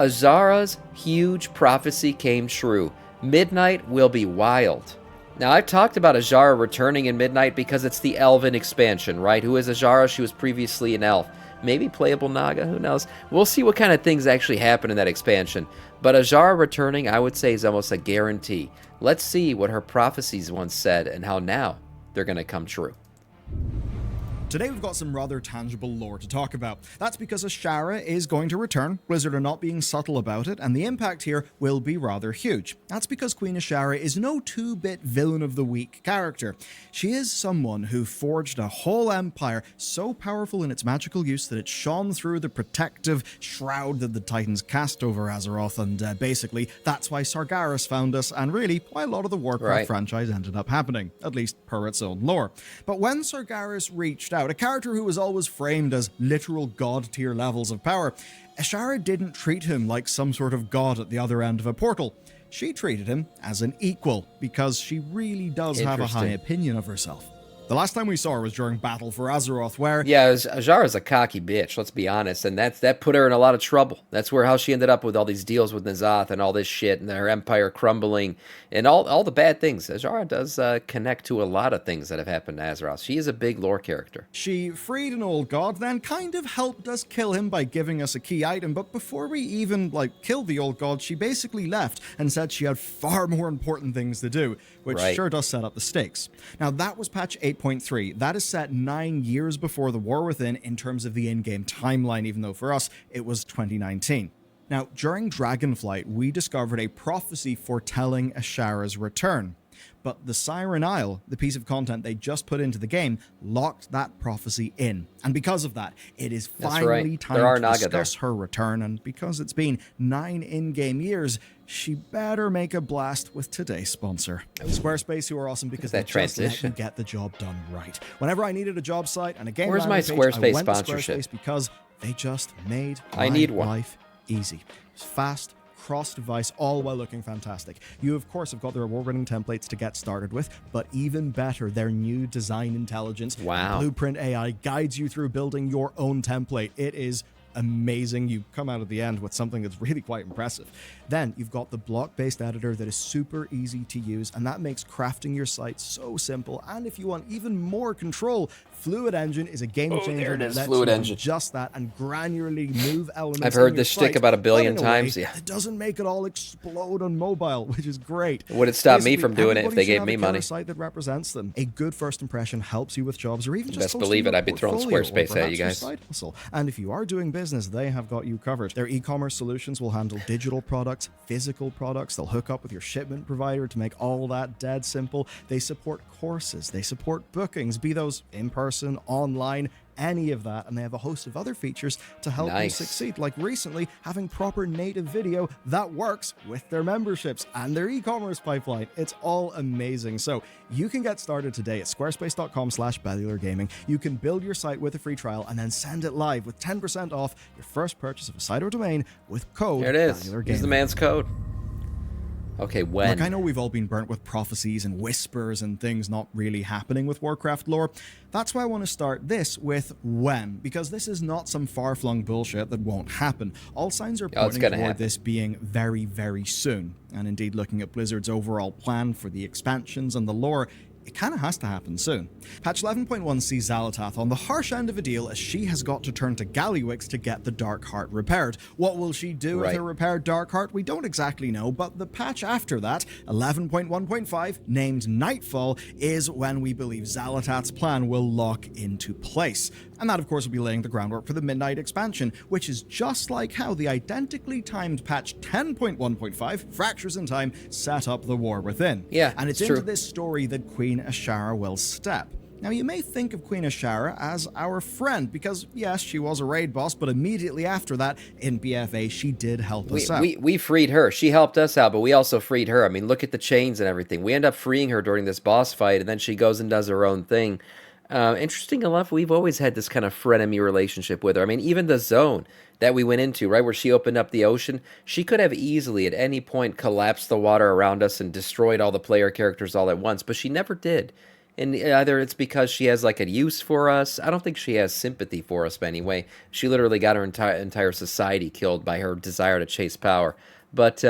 Azshara's huge prophecy came true. Midnight will be wild. Now, I've talked about Azshara returning in Midnight because it's the Elven expansion, right? Who is Azshara? She was previously an elf. Maybe playable Naga, who knows? We'll see what kind of things actually happen in that expansion. But Azshara returning, I would say, is almost a guarantee. Let's see what her prophecies once said and how now they're going to come true. Today we've got some rather tangible lore to talk about. That's because Azshara is going to return, Blizzard are not being subtle about it, and the impact here will be rather huge. That's because Queen Azshara is no 2-bit villain of the week character. She is someone who forged a whole empire so powerful in its magical use that it shone through the protective shroud that the Titans cast over Azeroth, and basically that's why Sargeras found us, and really why a lot of the Warcraft franchise ended up happening, at least per its own lore. But when Sargeras reached out, a character who was always framed as literal god-tier levels of power, Azshara didn't treat him like some sort of god at the other end of a portal. She treated him as an equal, because she really does have a high opinion of herself. The last time we saw her was during Battle for Azeroth, where... Yeah, Azshara's a cocky bitch, let's be honest, and that put her in a lot of trouble. That's how she ended up with all these deals with N'Zoth and all this shit, and her empire crumbling, and all the bad things. Azshara does connect to a lot of things that have happened to Azeroth. She is a big lore character. She freed an old god, then kind of helped us kill him by giving us a key item, but before we even, killed the old god, she basically left and said she had far more important things to do, which sure does set up the stakes. Now, that was patch 8.3. That is set 9 years before the War Within in terms of the in-game timeline, even though for us it was 2019. Now, during Dragonflight, we discovered a prophecy foretelling Azshara's return. But the Siren Isle, the piece of content they just put into the game, locked that prophecy in. And because of that, it is finally time to discuss her return, and because it's been 9 in-game years, she better make a blast with today's sponsor. Squarespace, who are awesome because they just let you get the job done right. Whenever I needed a job site and a game Where's my Squarespace page, I went sponsorship? to Squarespace because they just made my life easy. It's fast, cross-device, all while looking fantastic. You, of course, have got their award-winning templates to get started with, but even better, their new design intelligence. Blueprint AI guides you through building your own template. It is amazing. You come out at the end with something that's really quite impressive. Then you've got the block-based editor that is super easy to use, and that makes crafting your site so simple. And if you want even more control, Fluid Engine is a game changer that lets you do just that and granularly move elements. I've heard this shtick about 1 billion times. Yeah, it doesn't make it all explode on mobile, which is great. Would it stop me from doing it if they gave me money? A site that represents them. A good first impression helps you with jobs, or even just best believe it. I'd be throwing Squarespace at you guys. And if you are doing business, they have got you covered. Their e-commerce solutions will handle digital products, physical products. They'll hook up with your shipment provider to make all that dead simple. They support courses. They support bookings, be those in person, online, any of that, and they have a host of other features to help you succeed, like recently having proper native video that works with their memberships and their e-commerce pipeline. It's all amazing. So you can get started today at squarespace.com/bellulargaming. You can build your site with a free trial and then send it live with 10% off your first purchase of a site or domain with code There it is. Use the man's code. Okay, when? Look, I know we've all been burnt with prophecies and whispers and things not really happening with Warcraft lore. That's why I want to start this with when, because this is not some far-flung bullshit that won't happen. All signs are pointing toward this being very, very soon. And indeed, looking at Blizzard's overall plan for the expansions and the lore, it kind of has to happen soon. Patch 11.1 sees Xal'atath on the harsh end of a deal as she has got to turn to Gallywix to get the Dark Heart repaired. What will she do with her repaired Dark Heart? We don't exactly know, but the patch after that, 11.1.5, named Nightfall, is when we believe Xal'atath's plan will lock into place. And that, of course, will be laying the groundwork for the Midnight expansion, which is just like how the identically timed patch 10.1.5, Fractures in Time, set up the War Within. Yeah, and it's into this story that Queen Azshara will step. Now, you may think of Queen Azshara as our friend, because, yes, she was a raid boss, but immediately after that, in BFA, she did help us out. We freed her. She helped us out, but we also freed her. I mean, look at the chains and everything. We end up freeing her during this boss fight, and then she goes and does her own thing. Interesting enough, we've always had this kind of frenemy relationship with her. I mean, even the zone that we went into, right, where she opened up the ocean, she could have easily at any point collapsed the water around us and destroyed all the player characters all at once, but she never did. And either it's because she has like a use for us. I don't think she has sympathy for us anyway. She literally got her entire society killed by her desire to chase power. But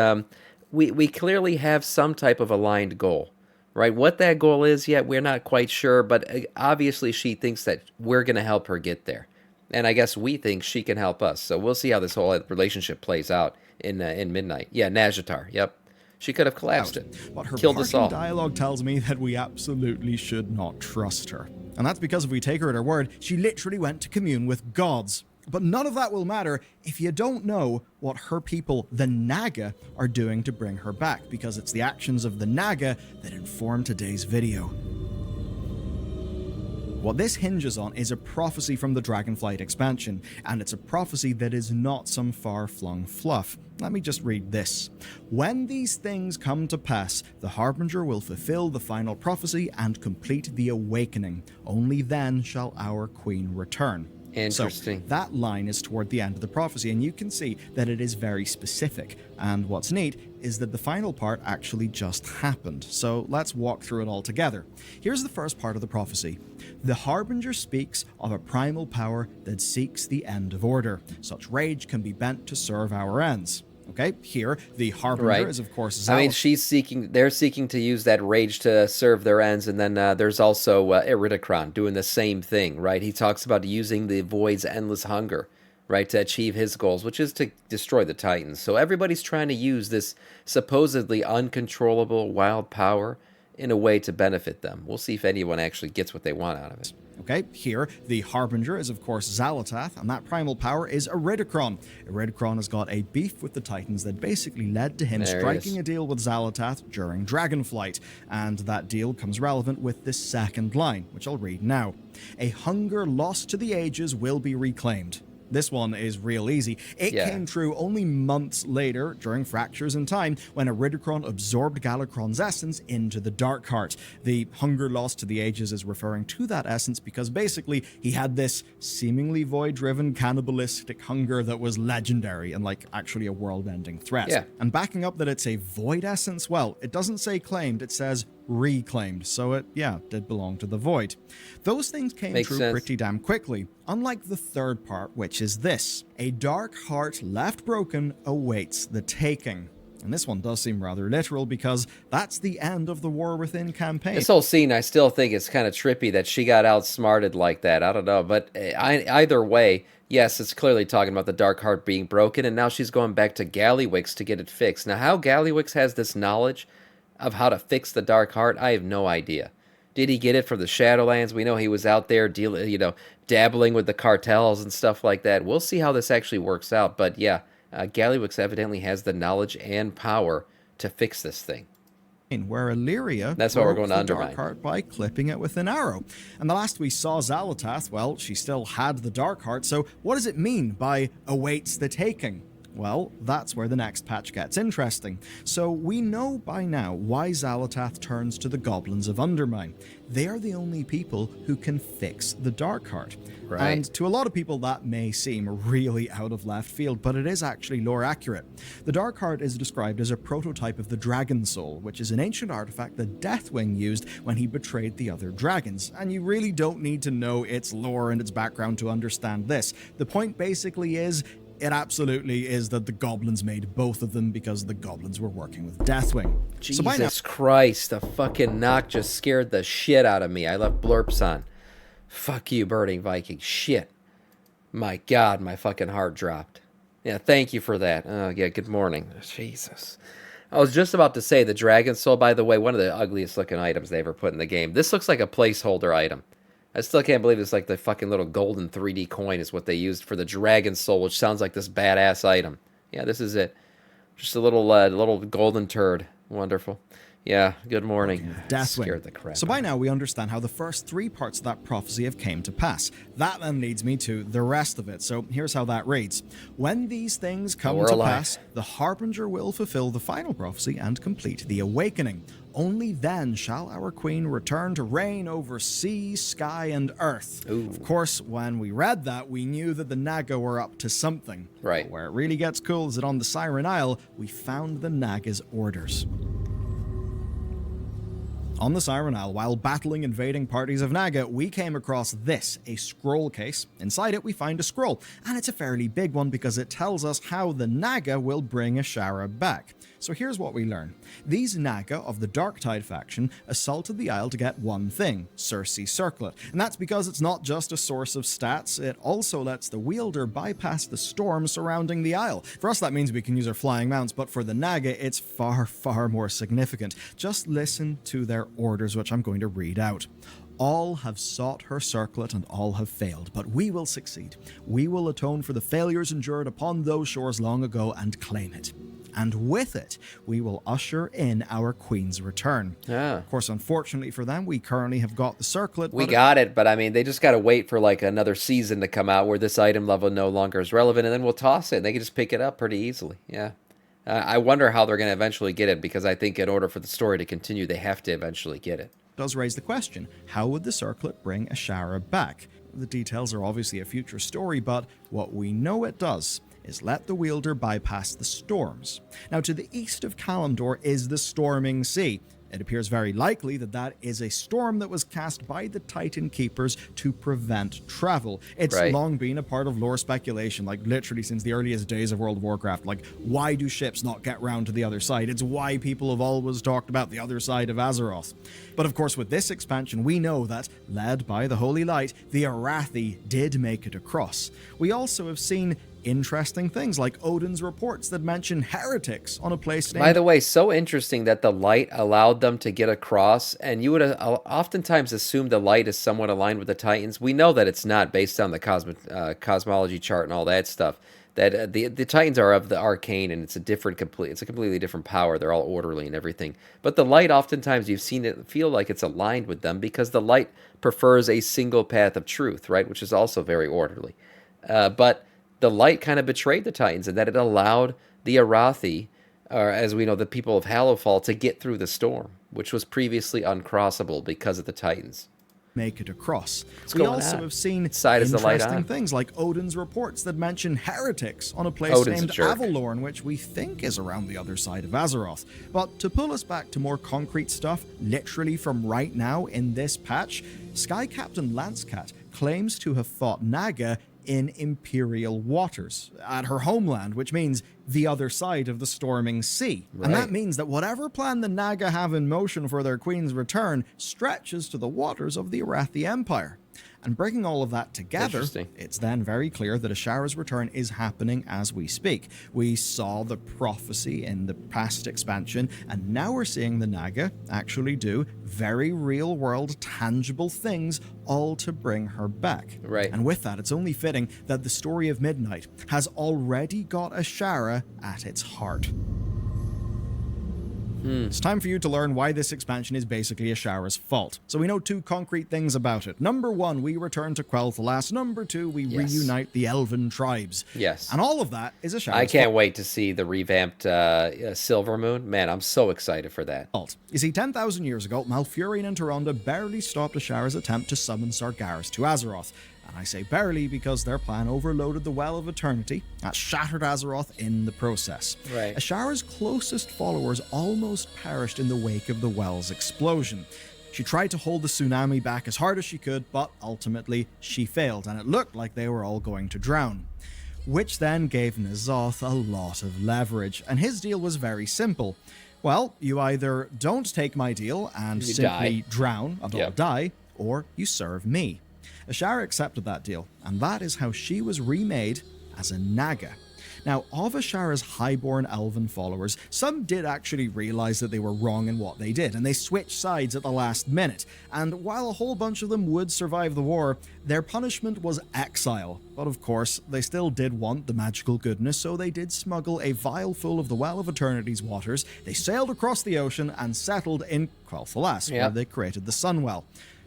we clearly have some type of aligned goal, right? What that goal is yet, we're not quite sure. But obviously she thinks that we're going to help her get there. And I guess we think she can help us. So we'll see how this whole relationship plays out in Midnight. Yeah, Nazjatar. Yep. She could have collapsed it. But her Killed us all. dialogue tells me that we absolutely should not trust her. And that's because if we take her at her word, she literally went to commune with gods. But none of that will matter if you don't know what her people, the Naga, are doing to bring her back, because it's the actions of the Naga that inform today's video. What this hinges on is a prophecy from the Dragonflight expansion, and it's a prophecy that is not some far-flung fluff. Let me just read this. When these things come to pass, the Harbinger will fulfill the final prophecy and complete the awakening. Only then shall our queen return. Interesting. So that line is toward the end of the prophecy, and you can see that it is very specific. And what's neat is that the final part actually just happened. So let's walk through it all together. Here's the first part of the prophecy. The Harbinger speaks of a primal power that seeks the end of order. Such rage can be bent to serve our ends. Okay, here, the Harbinger is, of course, I mean, they're seeking to use that rage to serve their ends, and then there's also Iridikron doing the same thing, right? He talks about using the Void's endless hunger, right, to achieve his goals, which is to destroy the Titans. So everybody's trying to use this supposedly uncontrollable wild power in a way to benefit them. We'll see if anyone actually gets what they want out of it. Okay, here, the Harbinger is, of course, Xal'atath, and that primal power is Iridikron. Iridikron has got a beef with the Titans that basically led to him striking a deal with Xal'atath during Dragonflight, and that deal comes relevant with this second line, which I'll read now. A hunger lost to the ages will be reclaimed. This one is real easy. It came true only months later, during Fractures in Time, when Iridikron absorbed Galakrond's essence into the Darkheart. The hunger lost to the ages is referring to that essence because basically he had this seemingly void-driven cannibalistic hunger that was legendary and like actually a world-ending threat. Yeah. And backing up that it's a void essence, well, it doesn't say claimed, it says reclaimed, so it, did belong to the void. Those things came true pretty damn quickly, unlike the third part, which is this. A dark heart left broken awaits the taking. And this one does seem rather literal because that's the end of the War Within campaign. This whole scene, I still think it's kind of trippy that she got outsmarted like that. I don't know, but either way, yes, it's clearly talking about the Dark Heart being broken, and now she's going back to Gallywix to get it fixed. Now, how Gallywix has this knowledge of how to fix the Dark Heart, I have no idea. Did he get it from the Shadowlands? We know he was out there dabbling with the cartels and stuff like that. We'll see how this actually works out. But yeah, Gallywix evidently has the knowledge and power to fix this thing. Where Illyria That's what we're going to the undermine. Dark Heart by clipping it with an arrow. And the last we saw Xal'atath, well, she still had the Dark Heart, so what does it mean by awaits the taking? Well, that's where the next patch gets interesting. So we know by now why Xal'atath turns to the Goblins of Undermine. They are the only people who can fix the Dark Heart. Right. And to a lot of people that may seem really out of left field, but it is actually lore accurate. The Dark Heart is described as a prototype of the Dragon Soul, which is an ancient artifact that Deathwing used when he betrayed the other dragons. And you really don't need to know its lore and its background to understand this. The point basically is, it absolutely is that the goblins made both of them because the goblins were working with Deathwing. Jesus Christ, the fucking knock just scared the shit out of me. I left blurps on. Fuck you, Burning Viking. Shit. My God, my fucking heart dropped. Yeah, thank you for that. Oh, yeah, good morning. Jesus. I was just about to say the Dragon Soul, by the way, one of the ugliest looking items they ever put in the game. This looks like a placeholder item. I still can't believe it's like the fucking little golden 3D coin is what they used for the Dragon Soul, which sounds like this badass item. Yeah, this is it. Just a little golden turd. Wonderful. Yeah, good morning. Scared the crap. So by now we understand how the first three parts of that prophecy have came to pass. That then leads me to the rest of it. So here's how that reads. When these things come to pass, the Harbinger will fulfill the final prophecy and complete the awakening. Only then shall our queen return to reign over sea, sky, and earth. Ooh. Of course, when we read that, we knew that the Naga were up to something. Right. But where it really gets cool is that on the Siren Isle, we found the Naga's orders. On the Siren Isle, while battling invading parties of Naga, we came across this, a scroll case. Inside it, we find a scroll, and it's a fairly big one because it tells us how the Naga will bring Azshara back. So here's what we learn. These Naga of the Darktide faction assaulted the Isle to get one thing, Circe's circlet. And that's because it's not just a source of stats, it also lets the wielder bypass the storm surrounding the Isle. For us that means we can use our flying mounts, but for the Naga it's far, far more significant. Just listen to their orders, which I'm going to read out. All have sought her circlet and all have failed, but we will succeed. We will atone for the failures endured upon those shores long ago and claim it. And with it, we will usher in our queen's return. Yeah. Of course, unfortunately for them, we currently have got the circlet. We got it, but I mean, they just got to wait for like another season to come out where this item level no longer is relevant, and then we'll toss it. And they can just pick it up pretty easily. Yeah. I wonder how they're going to eventually get it, because I think in order for the story to continue, they have to eventually get it. Does raise the question, how would the circlet bring Azshara back? The details are obviously a future story, but what we know it does is let the wielder bypass the storms. Now, to the east of Kalimdor is the Storming Sea. It appears very likely that that is a storm that was cast by the Titan Keepers to prevent travel. It's long been a part of lore speculation, like literally since the earliest days of World of Warcraft. Like, why do ships not get round to the other side? It's why people have always talked about the other side of Azeroth. But of course, with this expansion, we know that, led by the Holy Light, the Arathi did make it across. We also have seen interesting things like Odin's reports that mention heretics on a place named... By the way, so interesting that the light allowed them to get across, and you would oftentimes assume the light is somewhat aligned with the Titans. We know that it's not, based on the cosmology chart and all that stuff. That the Titans are of the arcane, and it's a completely different power. They're all orderly and everything. But the light, oftentimes you've seen it feel like it's aligned with them, because the light prefers a single path of truth, right? Which is also very orderly. But the light kind of betrayed the Titans, and that it allowed the Arathi, or as we know, the people of Hallowfall, to get through the storm, which was previously uncrossable because of the Titans. Make it across. We also have seen interesting things like Odin's reports that mention heretics on a place named Avalorn, which we think is around the other side of Azeroth. But to pull us back to more concrete stuff, literally from right now in this patch, Sky Captain Lancecat claims to have fought Naga in Imperial waters, at her homeland, which means the other side of the Storming Sea. Right. And that means that whatever plan the Naga have in motion for their queen's return stretches to the waters of the Arathi Empire. And bringing all of that together, it's then very clear that Azshara's return is happening as we speak. We saw the prophecy in the past expansion, and now we're seeing the Naga actually do very real-world, tangible things, all to bring her back. Right. And with that, it's only fitting that the story of Midnight has already got Azshara at its heart. It's time for you to learn why this expansion is basically Azshara's fault. So we know two concrete things about it. Number one, we return to Quel'Thalas. Number two, we reunite the Elven tribes. Yes. And all of that is Azshara's fault. I can't wait to see the revamped Silver Moon. Man, I'm so excited for that. You see, 10,000 years ago, Malfurion and Tyrande barely stopped Azshara's attempt to summon Sargeras to Azeroth. And I say barely because their plan overloaded the Well of Eternity that shattered Azeroth in the process. Right. Azshara's closest followers almost perished in the wake of the Well's explosion. She tried to hold the tsunami back as hard as she could, but ultimately she failed, and it looked like they were all going to drown. Which then gave N'Zoth a lot of leverage, and his deal was very simple. Well, you either don't take my deal and simply drown and all die, or you serve me. Azshara accepted that deal, and that is how she was remade as a Naga. Now, of Azshara's highborn elven followers, some did actually realize that they were wrong in what they did, and they switched sides at the last minute. And while a whole bunch of them would survive the war, their punishment was exile. But of course, they still did want the magical goodness, so they did smuggle a vial full of the Well of Eternity's waters. They sailed across the ocean and settled in Quel'Thalas, where they created the Sunwell.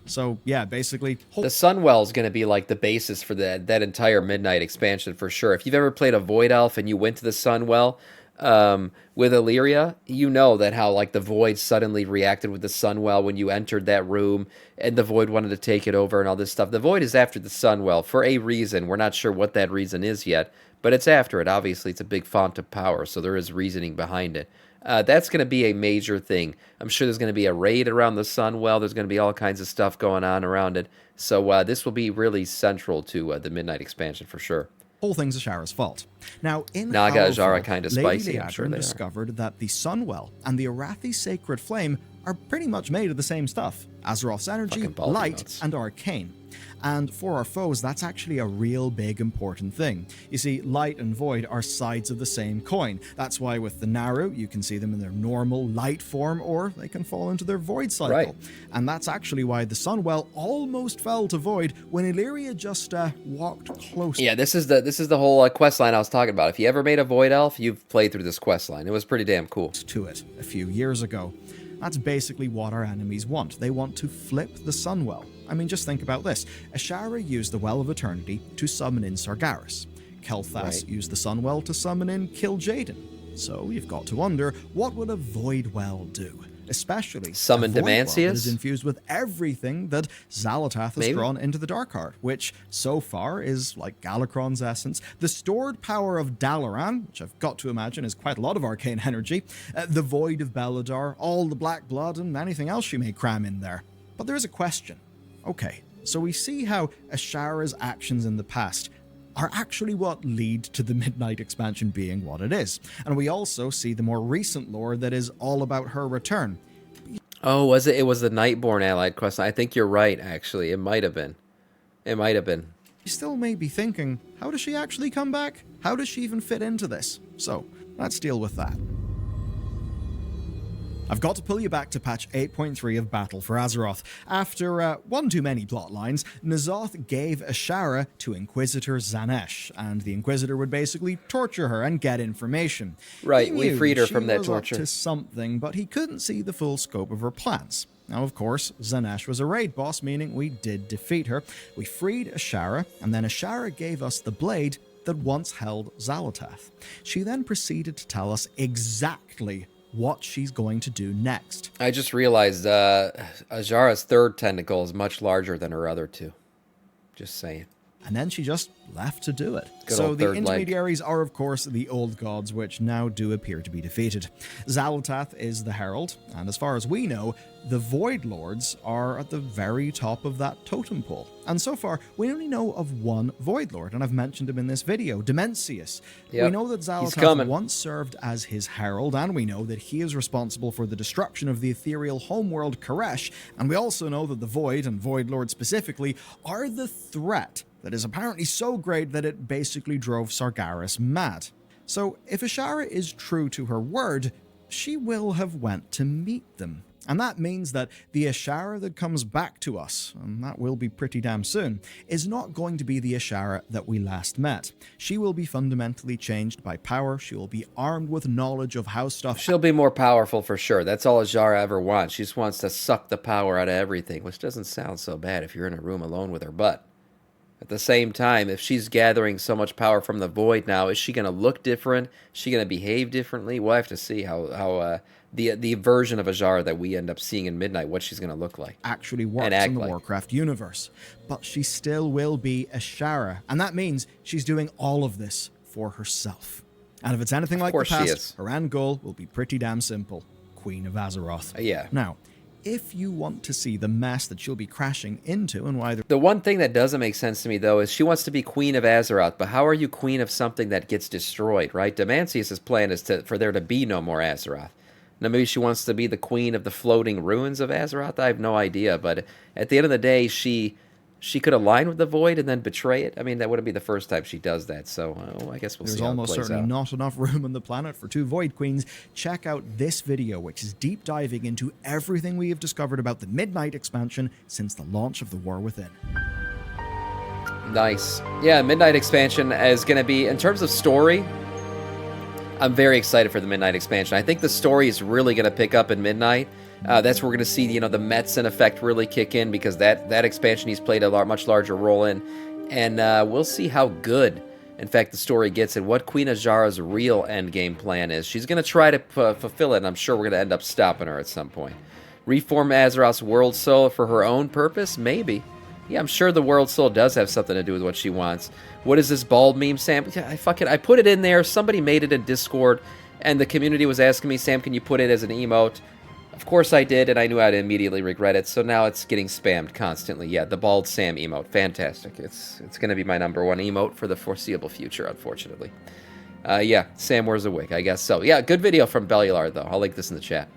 So, yeah, basically... The Sunwell is going to be like the basis for that entire Midnight expansion for sure. If you've ever played a Void Elf and you went to the Sunwell with Illyria, you know that how like the Void suddenly reacted with the Sunwell when you entered that room and the Void wanted to take it over and all this stuff. The Void is after the Sunwell for a reason. We're not sure what that reason is yet, but it's after it. Obviously, it's a big font of power, so there is reasoning behind it. That's going to be a major thing. I'm sure there's going to be a raid around the Sunwell. There's going to be all kinds of stuff going on around it. So this will be really central to the Midnight expansion for sure. Whole thing's Azshara's fault. Now, in Naga, Hallowfall, Azshara kind of Lady spicy, I'm sure Liadrin they are. discovered that the Sunwell and the Arathi Sacred Flame are pretty much made of the same stuff. Azeroth's energy, Fucking baldy light, nuts. and arcane. And for our foes, that's actually a real big important thing. You see, light and void are sides of the same coin. That's why with the Naru, you can see them in their normal light form, or they can fall into their void cycle. Right. And that's actually why the Sunwell almost fell to void when Illyria just walked close. Yeah, this is the whole quest line I was talking about. If you ever made a Void Elf, you've played through this quest line. It was pretty damn cool. To it a few years ago. That's basically what our enemies want. They want to flip the Sunwell. I mean, just think about this. Azshara used the Well of Eternity to summon in Sargeras. Kel'Thas used the Sunwell to summon in Kil'jaeden. So you've got to wonder, what would a Void Well do? Especially Summon a Void Well Demancius? that is infused with everything that Xal'atath has drawn into the Darkheart, which so far is like Galakron's essence, the stored power of Dalaran, which I've got to imagine is quite a lot of arcane energy, the Void of Beledar, all the Black Blood, and anything else you may cram in there. But there is a question. Okay, so we see how Azshara's actions in the past are actually what lead to the Midnight expansion being what it is. And we also see the more recent lore that is all about her return. Oh, was it? It was the Nightborn allied quest. I think you're right, actually. It might have been. It might have been. You still may be thinking, how does she actually come back? How does she even fit into this? So, let's deal with that. I've got to pull you back to patch 8.3 of Battle for Azeroth. After one too many plotlines, N'Zoth gave Azshara to Inquisitor Xanesh, and the Inquisitor would basically torture her and get information. Right, He we knew freed her she from that was up torture. to something, but he couldn't see the full scope of her plans. Now, of course, Xanesh was a raid boss, meaning we did defeat her. We freed Azshara, and then Azshara gave us the blade that once held Xal'atath. She then proceeded to tell us exactly what she's going to do next. I just realized Azshara's third tentacle is much larger than her other two. Just saying. And then she just left to do it. Good So old the third leg. intermediaries are, of course, the old gods, which now do appear to be defeated. Xal'atath is the herald, and as far as we know, the Void Lords are at the very top of that totem pole. And so far, we only know of one Void Lord, and I've mentioned him in this video, Demencius. Yep, We know that he's Xal'atath coming. once served as his herald, and we know that he is responsible for the destruction of the ethereal homeworld Koresh, and we also know that the Void, and Void Lord specifically, are the threat that is apparently so great that it basically drove Sargeras mad. So if Azshara is true to her word, she will have went to meet them. And that means that the Azshara that comes back to us, and that will be pretty damn soon, is not going to be the Azshara that we last met. She will be fundamentally changed by power, she will be armed with knowledge of how stuff... She'll be more powerful for sure. That's all Azshara ever wants. She just wants to suck the power out of everything, which doesn't sound so bad if you're in a room alone with her butt. At the same time, if she's gathering so much power from the Void now, is she going to look different? Is she going to behave differently? We'll have to see how the version of Azshara that we end up seeing in Midnight, what she's going to look like. actually works And act in the like. Warcraft universe. But she still will be Azshara, and that means she's doing all of this for herself. And if it's anything like the course she past, is. her end goal will be pretty damn simple. Queen of Azeroth. Yeah. Now, if you want to see the mess that she'll be crashing into and why The one thing that doesn't make sense to me, though, is she wants to be Queen of Azeroth, but how are you Queen of something that gets destroyed, right? Demancius' plan is for there to be no more Azeroth. Now, maybe she wants to be the Queen of the floating ruins of Azeroth? I have no idea, but at the end of the day, she could align with the Void and then betray it. I mean, that wouldn't be the first time she does that, so I guess we'll there's see how it almost plays certainly out. not enough room on the planet for two Void Queens. Check out this video, which is deep diving into everything we have discovered about the Midnight expansion since the launch of The War Within. Nice. Yeah, Midnight expansion is going to be, in terms of story, I'm very excited for the Midnight expansion. I think the story is really going to pick up in Midnight. That's where we're going to see, the Metzen effect really kick in, because that expansion he's played a much larger role in. And we'll see how good, in fact, the story gets and what Queen Azshara's real endgame plan is. She's going to try to fulfill it, and I'm sure we're going to end up stopping her at some point. Reform Azeroth's world soul for her own purpose? Maybe. Yeah, I'm sure the world soul does have something to do with what she wants. What is this bald meme, Sam? Yeah, I put it in there. Somebody made it in Discord, and the community was asking me, Sam, can you put it as an emote? Of course I did, and I knew I'd immediately regret it, so now it's getting spammed constantly. Yeah, the bald Sam emote. Fantastic. It's going to be my #1 emote for the foreseeable future, unfortunately. Yeah, Sam wears a wig, I guess so. Yeah, good video from Bellulard, though. I'll link this in the chat.